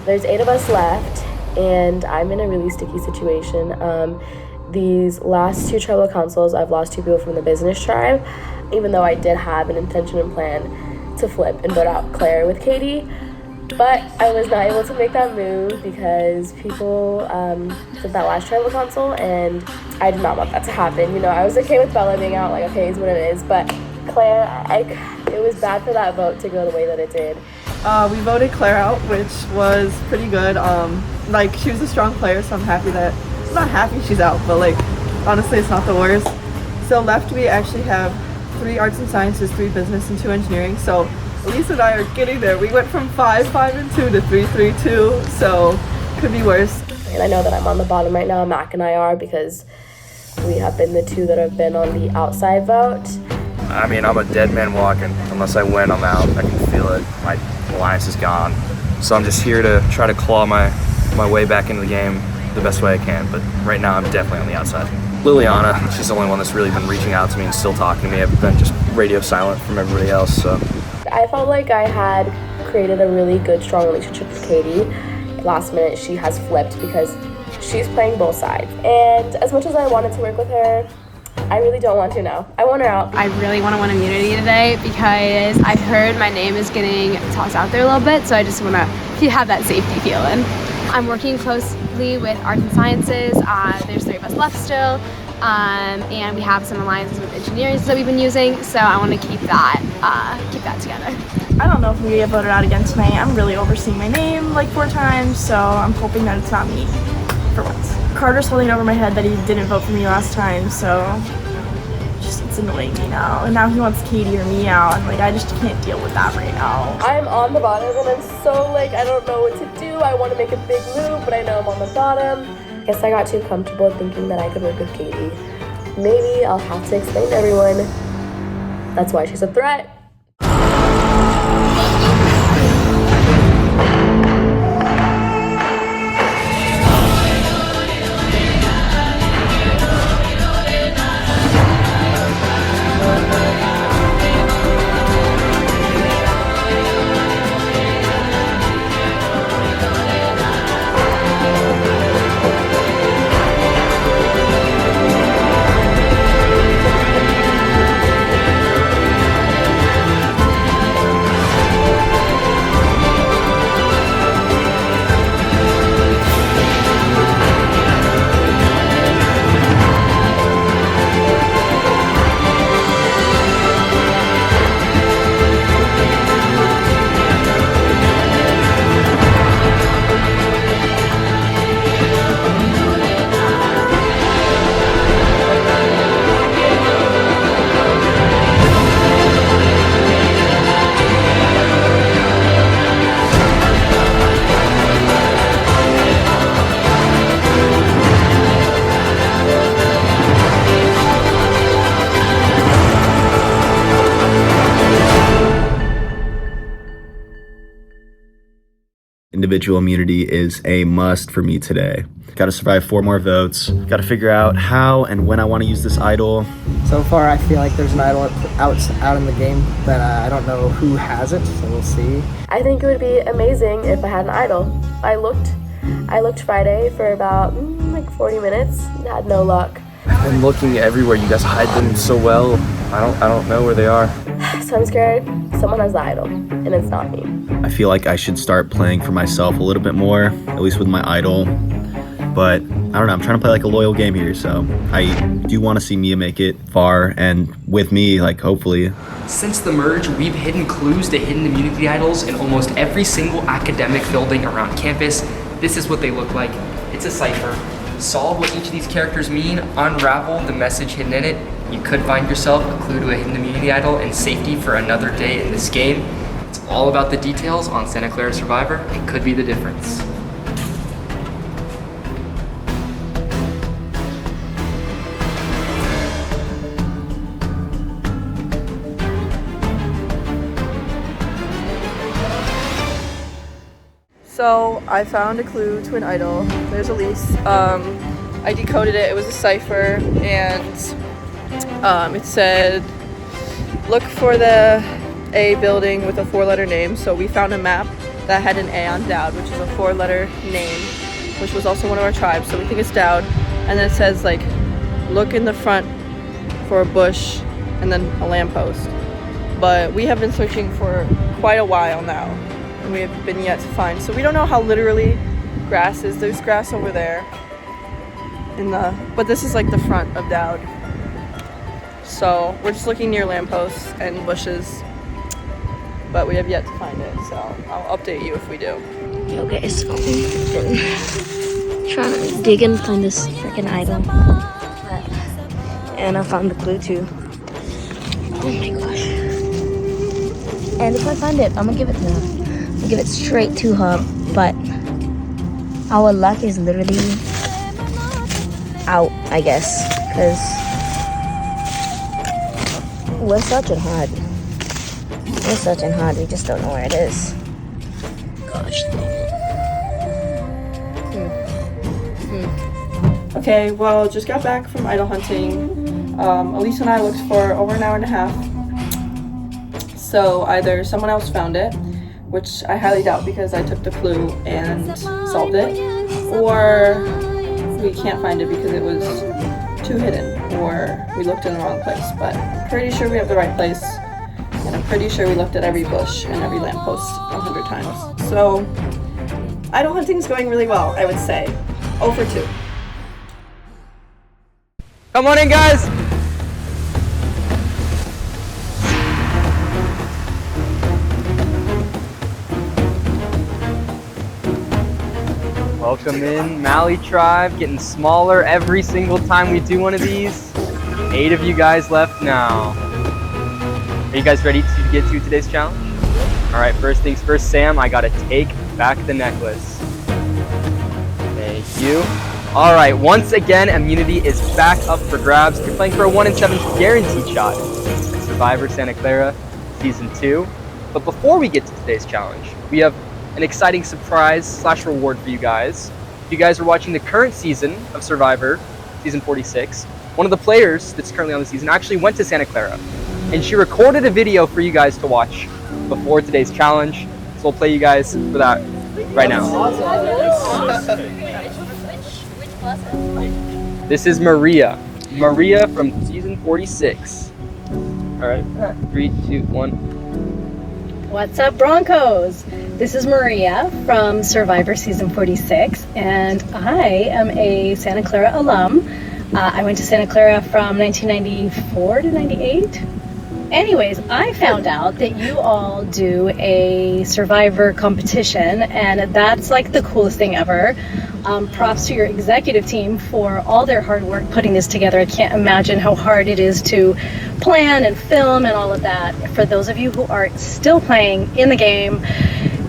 There's 8 of us left, and I'm in a really sticky situation. These last 2 tribal councils, I've lost 2 people from the business tribe, even though I did have an intention and plan to flip and vote out Clara with Katie. But I was not able to make that move because people did that last tribal council, and I did not want that to happen. You know, I was okay with Bella being out, like, okay, it's what it is. But Claire, it was bad for that vote to go the way that it did. We voted Clara out, which was pretty good. Like, she was a strong player, so I'm happy that, I'm not happy she's out, but like, honestly, it's not the worst. So left, we actually have 3 arts and sciences, 3 business, and 2 engineering. So Elise and I are getting there. We went from 5, 5, and 2 to 3, 3, 2, so could be worse. And I know that I'm on the bottom right now, Mac and I are, because we have been the 2 that have been on the outside vote. I mean, I'm a dead man walking. Unless I win, I'm out. I can feel it. My alliance is gone. So I'm just here to try to claw my way back into the game the best way I can. But right now, I'm definitely on the outside. Liliana, she's the only one that's really been reaching out to me and still talking to me. I've been just radio silent from everybody else, so. I felt like I had created a really good, strong relationship with Katie. Last minute, she has flipped because she's playing both sides. And as much as I wanted to work with her, I really don't want to now. I want her out. I really want to win immunity today because I've heard my name is getting tossed out there a little bit, so I just want to have that safety feeling. I'm working closely with arts and sciences. There's 3 of us left still, and we have some alliances with engineering that we've been using, so I want to keep that together. I don't know if I'm gonna get voted out again tonight. I'm really overseeing my name like 4 times, so I'm hoping that it's not me for once. Carter's holding over my head that he didn't vote for me last time, so it's annoying me now. And now he wants Katie or me out, and like I just can't deal with that right now. I'm on the bottom and I'm so like, I don't know what to do. I want to make a big move, but I know I'm on the bottom. I guess I got too comfortable thinking that I could work with Katie. Maybe I'll have to explain to everyone that's why she's a threat. Individual immunity is a must for me today. Got to survive 4 more votes. Got to figure out how and when I want to use this idol. So far, I feel like there's an idol out in the game, but I don't know who has it, so we'll see. I think it would be amazing if I had an idol. I looked Friday for about like 40 minutes, had no luck. I've been looking everywhere. You guys hide them so well. I don't know where they are. So I'm scared someone has the idol, and it's not me. I feel like I should start playing for myself a little bit more, at least with my idol. But I don't know, I'm trying to play like a loyal game here, so I do want to see Mia make it far, and with me, like, hopefully. Since the merge, we've hidden clues to hidden immunity idols in almost every single academic building around campus. This is what they look like. It's a cipher. Solve what each of these characters mean, unravel the message hidden in it. You could find yourself a clue to a hidden immunity idol and safety for another day in this game. It's all about the details on Santa Clara Survivor. It could be the difference. So I found a clue to an idol. There's Elise. I decoded it. It was a cipher, and it said, look for the A building with a 4-letter name. So we found a map that had an A on Dowd, which is a 4-letter name, which was also one of our tribes, so we think it's Dowd. And then it says like, look in the front for a bush and then a lamppost. But we have been searching for quite a while now, and we have been yet to find. So we don't know how literally grass is. There's grass over there, but this is like the front of Dowd. So we're just looking near lampposts and bushes, but we have yet to find it. So I'll update you if we do. Yo guys, we've been trying to dig and find this freaking idol, and I found the clue too. Oh my gosh. And if I find it, I'm gonna give it to her. I'm gonna give it straight to her, but our luck is literally out, I guess, because we're searching hard. We're searching hard, we just don't know where it is. Gosh. Okay, well, just got back from idol hunting. Elise and I looked for over an hour and a half. So either someone else found it, which I highly doubt because I took the clue and solved it, or we can't find it because it was too hidden, or we looked in the wrong place. But I'm pretty sure we have the right place, and I'm pretty sure we looked at every bush and every lamppost 100 times. So idol hunting is going really well, I would say. 0 for 2. Come on in, guys. Welcome in, Mali Tribe, getting smaller every single time we do one of these. 8 of you guys left now. Are you guys ready to get to today's challenge? All right, first things first, Sam, I gotta take back the necklace. Thank you. All right, once again, immunity is back up for grabs. You're playing for a 1 in 7 guaranteed shot at Survivor Santa Clara Season 2. But before we get to today's challenge, we have an exciting surprise / reward for you guys. If you guys are watching the current season of Survivor, Season 46, one of the players that's currently on the season actually went to Santa Clara, and she recorded a video for you guys to watch before today's challenge. So we'll play you guys for that right now. This is Maria. Maria from Season 46. All right, 3, 2, 1. What's up, Broncos? This is Maria from Survivor Season 46, and I am a Santa Clara alum. I went to Santa Clara from 1994 to 98. Anyways, I found out that you all do a Survivor competition, and that's like the coolest thing ever. Props to your executive team for all their hard work putting this together. I can't imagine how hard it is to plan and film and all of that. For those of you who are still playing in the game,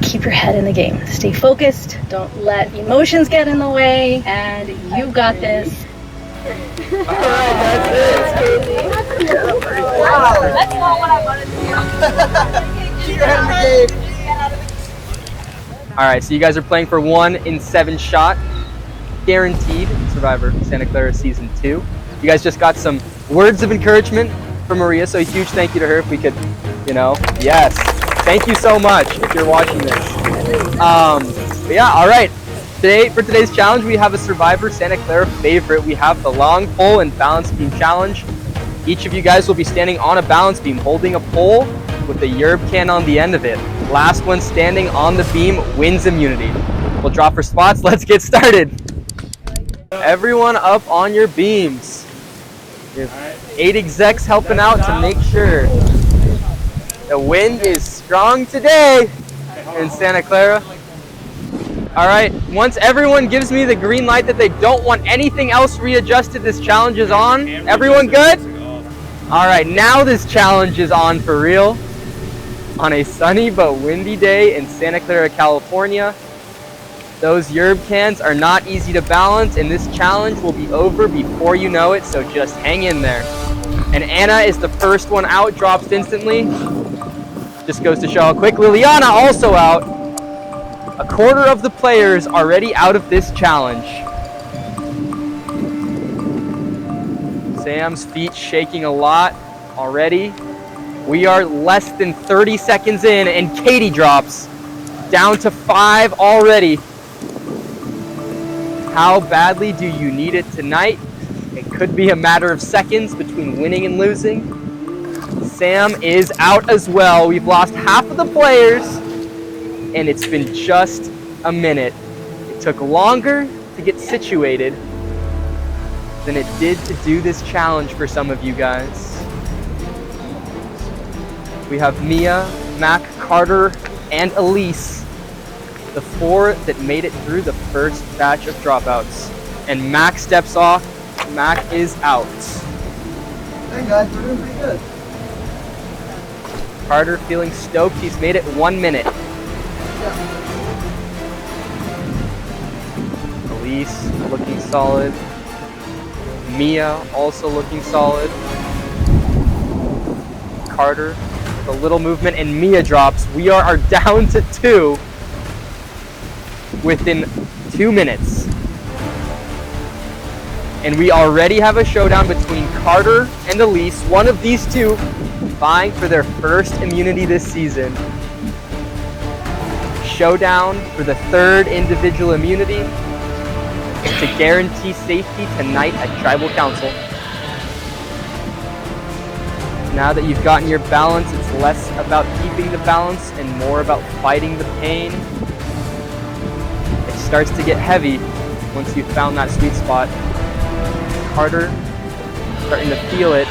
keep your head in the game. Stay focused, don't let emotions get in the way, and you got this. That's it. Wow, that's not what I wanted to do. Keep your head in the game. All right, so you guys are playing for 1 in 7 shot, guaranteed Survivor Santa Clara Season 2. You guys just got some words of encouragement from Maria, so a huge thank you to her if we could, yes. Thank you so much if you're watching this. But yeah, all right. For today's challenge, we have a Survivor Santa Clara favorite. We have the long pole and balance beam challenge. Each of you guys will be standing on a balance beam, holding a pole with a yerb can on the end of it. Last one standing on the beam wins immunity. We'll draw for spots. Let's get started. Everyone up on your beams. We have 8 execs helping out to make sure. The wind is strong today in Santa Clara. All right, once everyone gives me the green light that they don't want anything else readjusted, this challenge is on. Everyone good? All right, now this challenge is on for real. On a sunny but windy day in Santa Clara, California. Those yerb cans are not easy to balance, and this challenge will be over before you know it, so just hang in there. And Anna is the first one out, drops instantly. Just goes to show how quick. Liliana also out. A quarter of the players already out of this challenge. Sam's feet shaking a lot already. We are less than 30 seconds in, and Katie drops. Down to 5 already. How badly do you need it tonight? It could be a matter of seconds between winning and losing. Sam is out as well. We've lost half of the players, and it's been just a minute. It took longer to get situated than it did to do this challenge for some of you guys. We have Mia, Mac, Carter, and Elise, the 4 that made it through the first batch of dropouts. And Mac steps off. Mac is out. Hey guys, we're doing pretty good. Carter feeling stoked. He's made it 1 minute. Elise looking solid. Mia also looking solid. Carter with a little movement, and Mia drops. We are down to 2 within 2 minutes. And we already have a showdown between Carter and Elise, one of these two vying for their first immunity this season. Showdown for the 3rd individual immunity to guarantee safety tonight at Tribal Council. Now that you've gotten your balance, it's less about keeping the balance and more about fighting the pain. It starts to get heavy once you've found that sweet spot. Carter starting to feel it,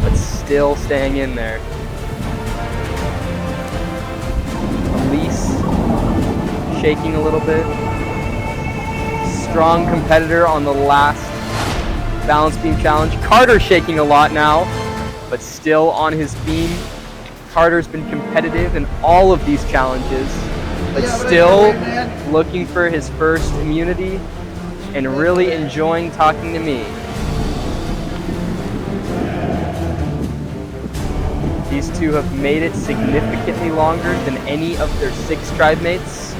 but still staying in there. Elise shaking a little bit. Strong competitor on the last balance beam challenge. Carter shaking a lot now, but still on his beam. Carter's been competitive in all of these challenges, but still looking for his first immunity and really enjoying talking to me. These two have made it significantly longer than any of their 6 tribe mates. I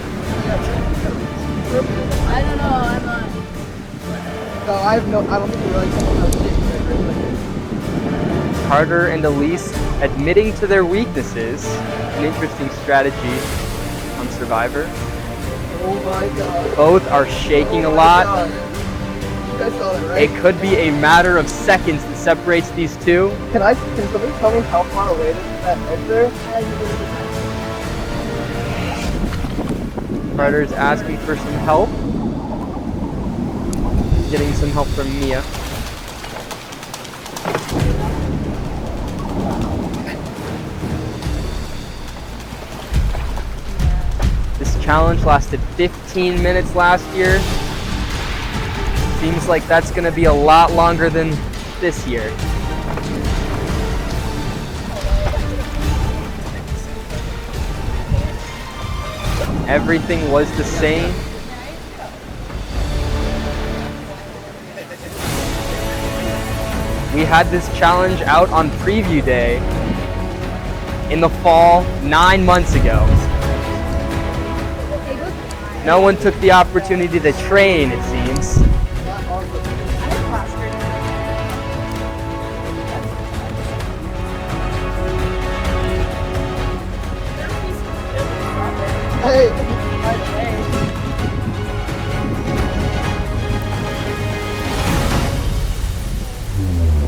don't know, I'm not. No, I don't think we really know. Carter and Elise admitting to their weaknesses, an interesting strategy on Survivor. Oh my god. Both are shaking a lot. You guys saw that, right? It could be a matter of seconds that separates these two. Can somebody tell me how far away it is that edge there? Carter's asking for some help. Getting some help from Mia. This challenge lasted 15 minutes last year. Seems like that's gonna be a lot longer than this year. Everything was the same. We had this challenge out on preview day in the fall 9 months ago. No one took the opportunity to train, it seems. Hey!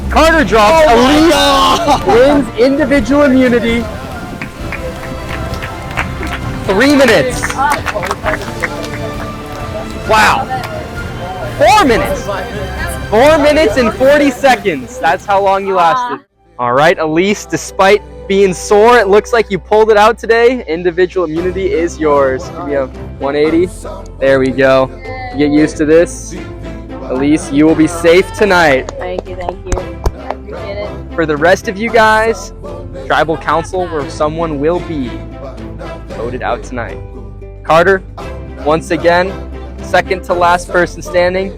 Carter drops. Elise wins individual immunity. 3 minutes. Wow. 4 minutes. 4 minutes and 40 seconds. That's how long you lasted. All right, Elise, despite being sore, it looks like you pulled it out today. Individual immunity is yours. Give me a 180. There we go. Get used to this. Elise, you will be safe tonight. Thank you, thank you. I appreciate it. For the rest of you guys, Tribal Council, where someone will be voted out tonight. Carter, once again, second to last person standing.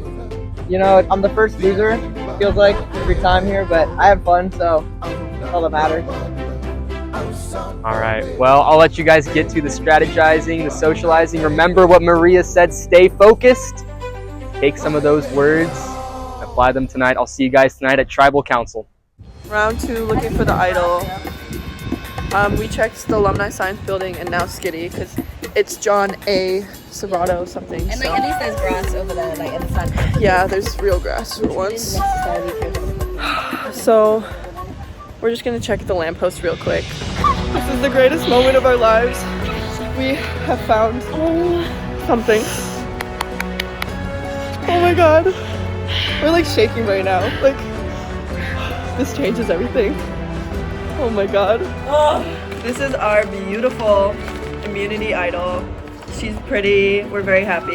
You know, I'm the first loser, feels like, every time here, but I have fun, so that's all that matters. All right, well, I'll let you guys get to the strategizing, the socializing. Remember what Maria said, stay focused. Take some of those words, apply them tonight. I'll see you guys tonight at Tribal Council. Round 2, looking for the idol. We checked the alumni science building and now Skitty because it's John A. Serrato something. And like at least there's grass over there, like in the sun. Yeah, there's real grass for once. So we're just gonna check the lamppost real quick. This is the greatest moment of our lives. We have found something. Oh my god. We're like shaking right now. Like, this changes everything. Oh my god. Oh, this is our beautiful immunity idol. She's pretty. We're very happy.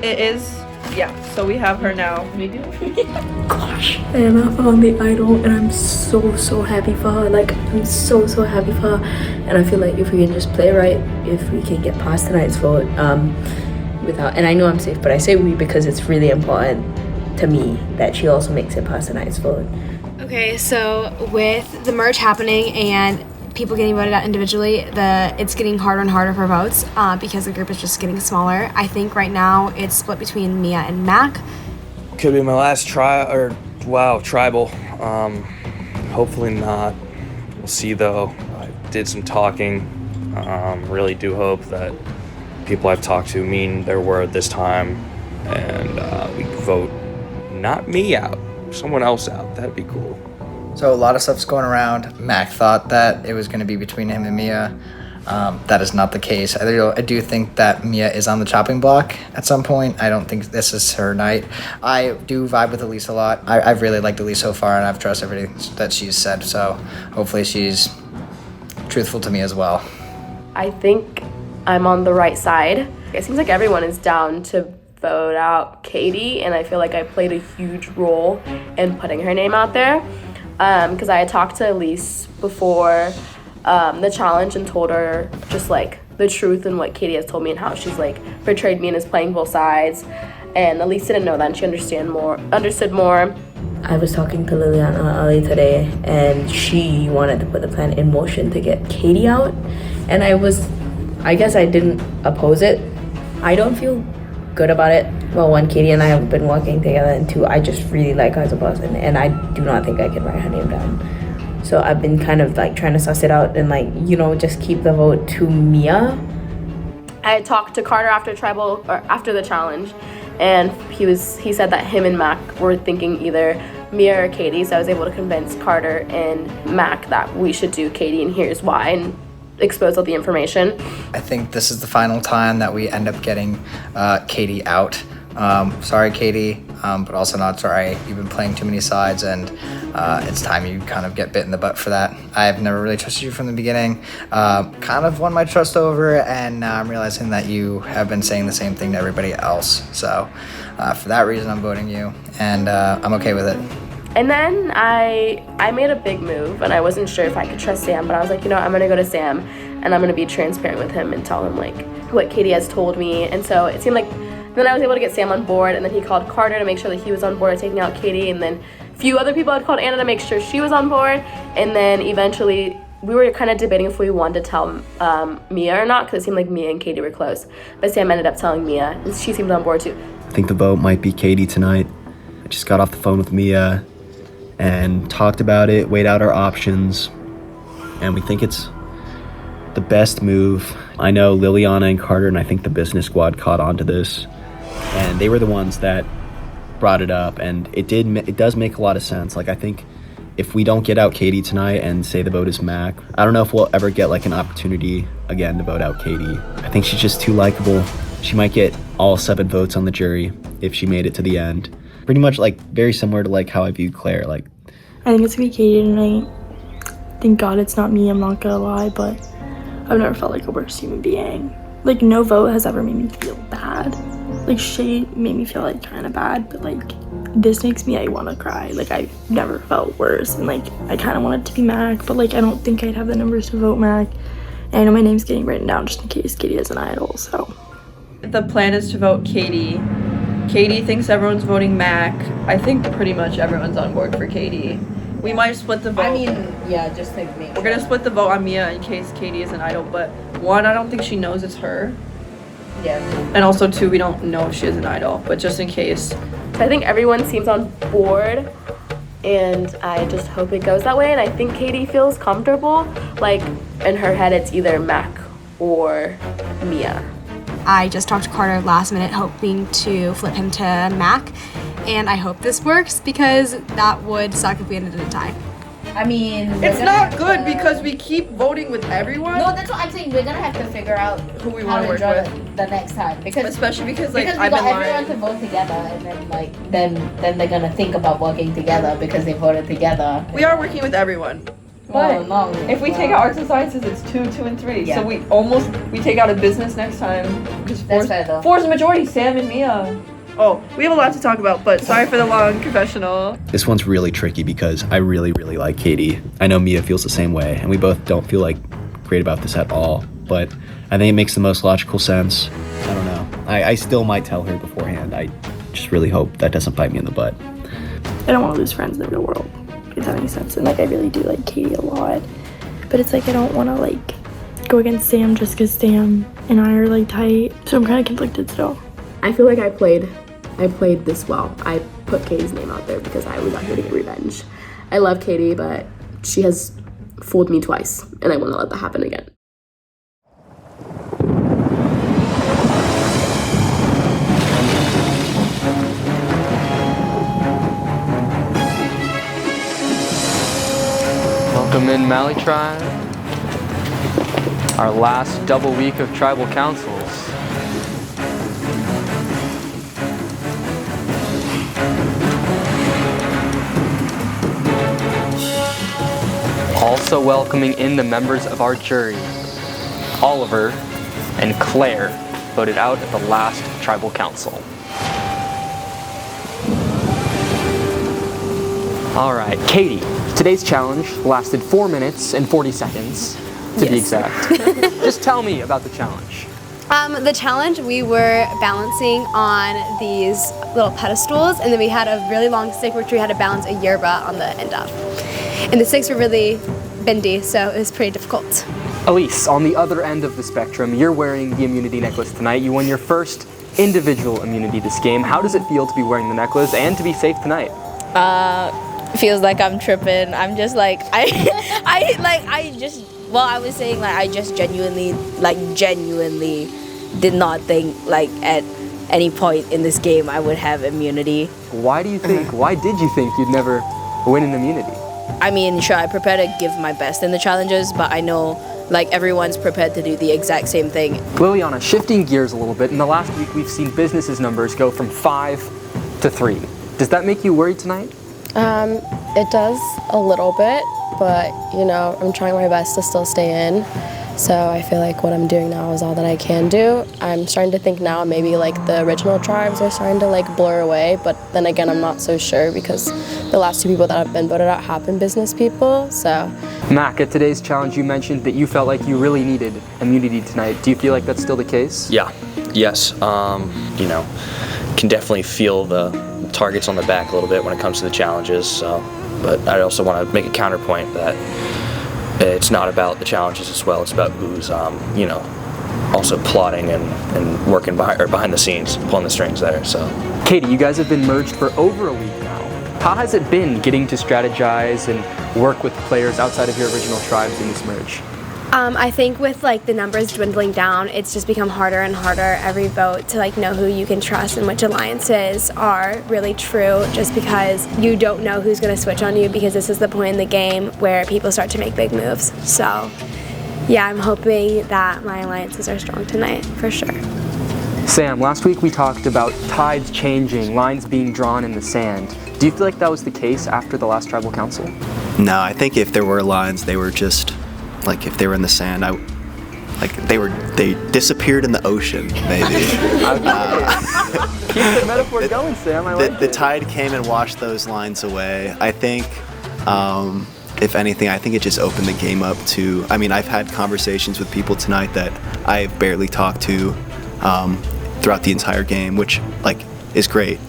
It is, yeah, so we have her now. We do. Gosh, and I found the idol and I'm so happy for her. Like, I'm so happy for her. And I feel like if we can just play right, if we can get past tonight's vote, and I know I'm safe, but I say we because it's really important to me that she also makes it past tonight's vote. Okay, so with the merge happening and people getting voted out individually, it's getting harder and harder for votes because the group is just getting smaller. I think right now it's split between Mia and Mac. Could be my last tribal. Hopefully not. We'll see though. I did some talking. Really do hope that people I've talked to mean their word this time, and we vote not me out, someone else out. That'd be cool. So a lot of stuff's going around. Mac thought that it was going to be between him and Mia. That is not the case. I do think that Mia is on the chopping block at some point. I don't think this is her night. I do vibe with Elise a lot. I've really liked Elise so far, and I've trusted everything that she's said. So hopefully she's truthful to me as well. I think I'm on the right side. It seems like everyone is down to vote out Katie, and I feel like I played a huge role in putting her name out there. Because I had talked to Elise before the challenge and told her just like the truth and what Katie has told me and how she's like portrayed me and is playing both sides. And Elise didn't know that, and she understood more. I was talking to Liliana early today, and she wanted to put the plan in motion to get Katie out. And I guess I didn't oppose it. I don't feel good about it. Well, one, Katie and I have been working together, and two, I just really like her as a person, and I do not think I can write her name down. So I've been kind of like trying to suss it out and like, just keep the vote to Mia. I had talked to Carter after the challenge, and he said that him and Mac were thinking either Mia or Katie, so I was able to convince Carter and Mac that we should do Katie, and here's why, and expose all the information. I think this is the final time that we end up getting Katie out. Sorry, Katie, but also not sorry. You've been playing too many sides, and it's time you kind of get bit in the butt for that. I've never really trusted you from the beginning. Kind of won my trust over, and now I'm realizing that you have been saying the same thing to everybody else. So for that reason, I'm voting you, and I'm okay with it. And then I made a big move, and I wasn't sure if I could trust Sam, but I was like, I'm going to go to Sam, and I'm going to be transparent with him and tell him, like, what Katie has told me. And so it seemed like then I was able to get Sam on board, and then he called Carter to make sure that he was on board taking out Katie, and then a few other people had called Anna to make sure she was on board. And then eventually we were kind of debating if we wanted to tell Mia or not, because it seemed like Mia and Katie were close. But Sam ended up telling Mia, and she seemed on board too. I think the vote might be Katie tonight. I just got off the phone with Mia and talked about it, weighed out our options, and we think it's the best move. I know Liliana and Carter and I think the business squad caught on to this, and they were the ones that brought it up, and it does make a lot of sense. Like, I think if we don't get out Katie tonight and say the vote is Mac, I don't know if we'll ever get like an opportunity again to vote out Katie. I think she's just too likable. She might get all 7 votes on the jury if she made it to the end. Pretty much like very similar to like how I viewed Claire. Like, I think it's gonna be Katie tonight. Thank God it's not me, I'm not gonna lie, but I've never felt like a worse human being. Like, no vote has ever made me feel bad. Like, Shay made me feel like kind of bad, but like this makes me want to cry. Like, I've never felt worse, and like I kind of wanted to be Mac, but like I don't think I'd have the numbers to vote Mac. And I know my name's getting written down just in case Katie has an idol. So The plan is to vote Katie. Katie thinks everyone's voting Mac. I think pretty much everyone's on board for Katie. We might split the vote. I mean, yeah, just to make We're gonna split the vote on Mia in case Katie is an idol, but 1, I don't think she knows it's her. Yeah. And also 2, we don't know if she is an idol, but just in case. So I think everyone seems on board, and I just hope it goes that way. And I think Katie feels comfortable. Like, in her head, it's either Mac or Mia. I just talked to Carter last minute hoping to flip him to Mac, and I hope this works because that would suck if we ended in a tie. I mean, It's not good because we keep voting with everyone. No, that's what I'm saying. We're gonna have to figure out Who we how wanna to work draw with. the next time because Especially because like we I've been got everyone lying. to vote together, and then then they're gonna think about working together because they voted together. We are working with everyone. But no, if we take out arts and sciences, it's 2, 2, and 3. Yeah. So we take out a business next time. Because That's fair though. four's the majority. Sam and Mia. Oh, we have a lot to talk about, but sorry for the long confessional. This one's really tricky because I really, really like Katie. I know Mia feels the same way, and we both don't feel like great about this at all, but I think it makes the most logical sense. I don't know. I still might tell her beforehand. I just really hope that doesn't bite me in the butt. I don't want to lose friends in the real world, if that makes sense. And like, I really do like Katie a lot, but it's like I don't want to like go against Sam just because Sam and I are like tight. So I'm kind of conflicted still. I feel like I played this well. I put Katie's name out there because I was out here to get revenge. I love Katie, but she has fooled me twice, and I want to let that happen again. Welcome in, Mali Tribe. Our last double week of tribal councils. Also welcoming in the members of our jury. Oliver and Claire voted out at the last tribal council. All right, Katie, today's challenge lasted 4 minutes and 40 seconds to be exact. Just tell me about the challenge. The challenge, we were balancing on these little pedestals, and then we had a really long stick which we had to balance a yerba on the end of. And the sticks were really bendy, so it was pretty difficult. Elise, on the other end of the spectrum, you're wearing the immunity necklace tonight. You won your first individual immunity this game. How does it feel to be wearing the necklace and to be safe tonight? Feels like I'm tripping. I'm just like I was saying like I just genuinely did not think like at any point in this game I would have immunity. Why did you think you'd never win an immunity? I mean, sure, I prepare to give my best in the challenges, but I know like everyone's prepared to do the exact same thing. Liliana, shifting gears a little bit, in the last week we've seen businesses numbers go from 5 to 3. Does that make you worried tonight? It does a little bit, but you know, I'm trying my best to still stay in. So I feel like what I'm doing now is all that I can do. I'm starting to think now maybe like the original tribes are starting to like blur away, but then again I'm not so sure because the last 2 people that have been voted out have been business people, so. Mac, at today's challenge you mentioned that you felt like you really needed immunity tonight. Do you feel like that's still the case? Yeah, yes, you know, can definitely feel the targets on the back a little bit when it comes to the challenges, so. But I also want to make a counterpoint that it's not about the challenges as well, it's about who's, you know, also plotting and working behind the scenes, pulling the strings there, so. Katie, you guys have been merged for over a week now. How has it been getting to strategize and work with players outside of your original tribes in this merge? I think with like the numbers dwindling down, it's just become harder and harder every vote to like know who you can trust and which alliances are really true, just because you don't know who's going to switch on you, because this is the point in the game where people start to make big moves. So yeah, I'm hoping that my alliances are strong tonight for sure. Sam, last week we talked about tides changing, lines being drawn in the sand. Do you feel like that was the case after the last tribal council? No, I think if there were lines, they were just like if they were in the sand, they disappeared in the ocean, maybe. Keep the metaphor going, Sam. I like the tide came and washed those lines away. I think, if anything, I think it just opened the game up to. I mean, I've had conversations with people tonight that I've barely talked to throughout the entire game, which like is great.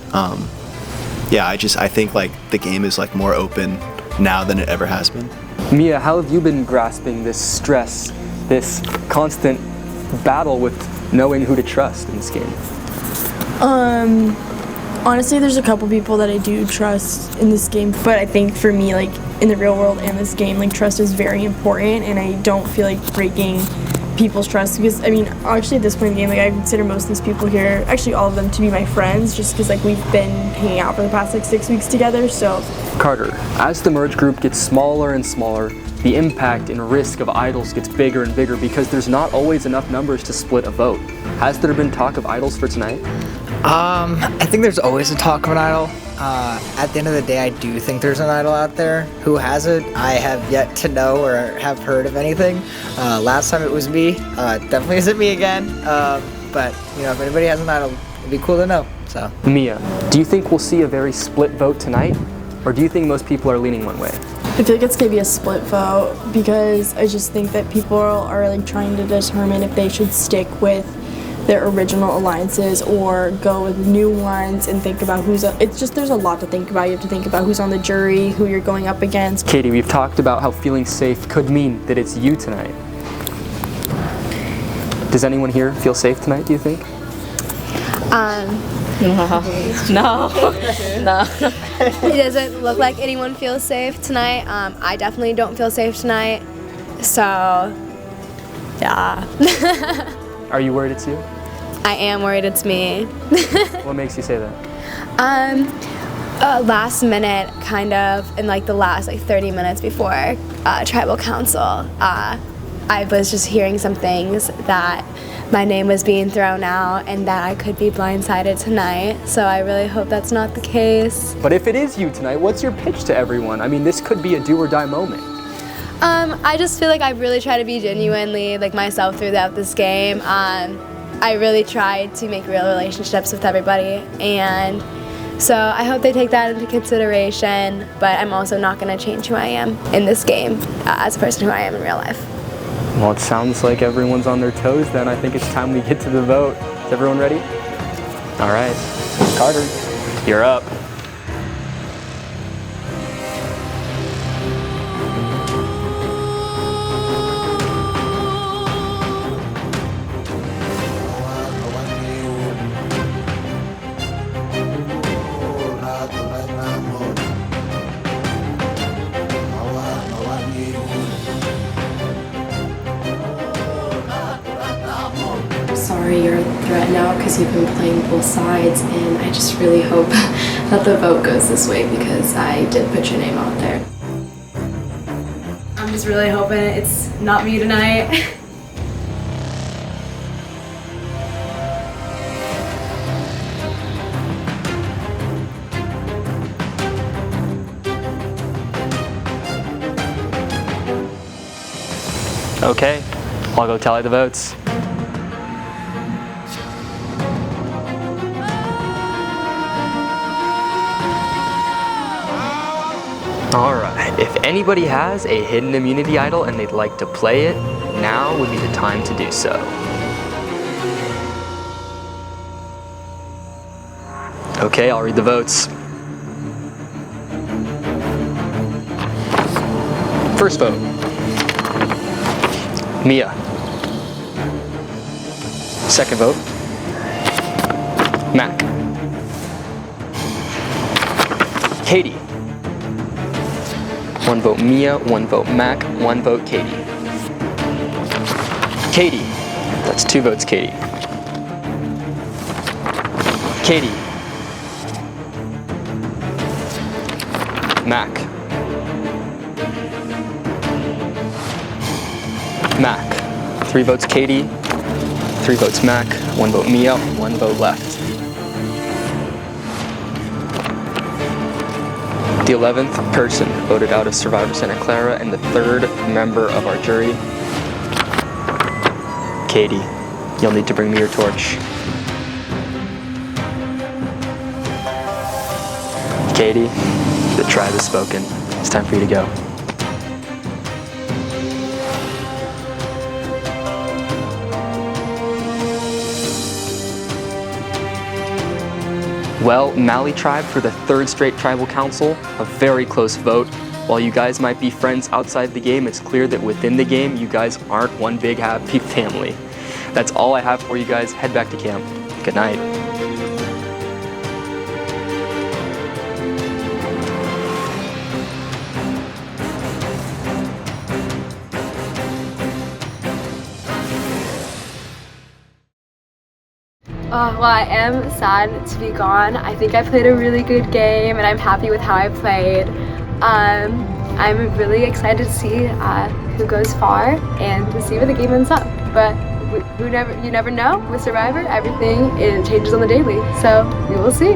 Yeah, I think like the game is like more open now than it ever has been. Mia, how have you been grasping this stress, this constant battle with knowing who to trust in this game? Honestly, there's a couple people that I do trust in this game, but I think for me, like in the real world and this game, like trust is very important, and I don't feel like breaking people's trust because I mean, actually at this point in the game, like I consider most of these people here, actually all of them, to be my friends, just because like we've been hanging out for the past like 6 weeks together. So Carter, as the merge group gets smaller and smaller, the impact and risk of idols gets bigger and bigger because there's not always enough numbers to split a vote. Has there been talk of idols for tonight? I think there's always a talk of an idol. At the end of the day, I do think there's an idol out there. Who has it? I have yet to know or have heard of anything. Last time it was me. Definitely isn't me again. But you know, if anybody has an idol, it'd be cool to know. So, Mia, do you think we'll see a very split vote tonight? Or do you think most people are leaning one way? I feel like it's gonna be a split vote because I just think that people are like trying to determine if they should stick with their original alliances or go with new ones and think about it's just, there's a lot to think about. You have to think about who's on the jury, who you're going up against. Katie, we've talked about how feeling safe could mean that it's you tonight. Does anyone here feel safe tonight, do you think? No. It doesn't look like anyone feels safe tonight. I definitely don't feel safe tonight. So, yeah. Are you worried it's you? I am worried it's me. What makes you say that? Last minute, kind of, in like the last 30 minutes before tribal council, I was just hearing some things that my name was being thrown out and that I could be blindsided tonight. So I really hope that's not the case. But if it is you tonight, what's your pitch to everyone? I mean, this could be a do or die moment. I just feel like I really try to be genuinely like myself throughout this game. I really tried to make real relationships with everybody, and so I hope they take that into consideration, but I'm also not going to change who I am in this game as a person who I am in real life. Well, it sounds like everyone's on their toes then. I think it's time we get to the vote. Is everyone ready? All right. Carter, you're up. Sorry you're a threat now because you've been playing both sides, and I just really hope that the vote goes this way because I did put your name out there. I'm just really hoping it's not me tonight. Okay, I'll go tally the votes. Alright, if anybody has a hidden immunity idol and they'd like to play it, now would be the time to do so. Okay, I'll read the votes. First vote, Mia. Second vote, Mac. Katie. One vote Mia, one vote Mac, one vote Katie. Katie. That's 2 votes Katie. Katie. Mac. Mac. 3 votes Katie, 3 votes Mac, 1 vote Mia, 1 vote left. The 11th person voted out of Survivor Santa Clara and the 3rd member of our jury, Katie. You'll need to bring me your torch. Katie, the tribe has spoken. It's time for you to go. Well, Mali Tribe for the 3rd straight tribal council, a very close vote. While you guys might be friends outside the game, it's clear that within the game, you guys aren't one big happy family. That's all I have for you guys. Head back to camp. Good night. Well, I am sad to be gone. I think I played a really good game and I'm happy with how I played. I'm really excited to see who goes far and to see where the game ends up. But you never know with Survivor. Everything changes on the daily, so we will see.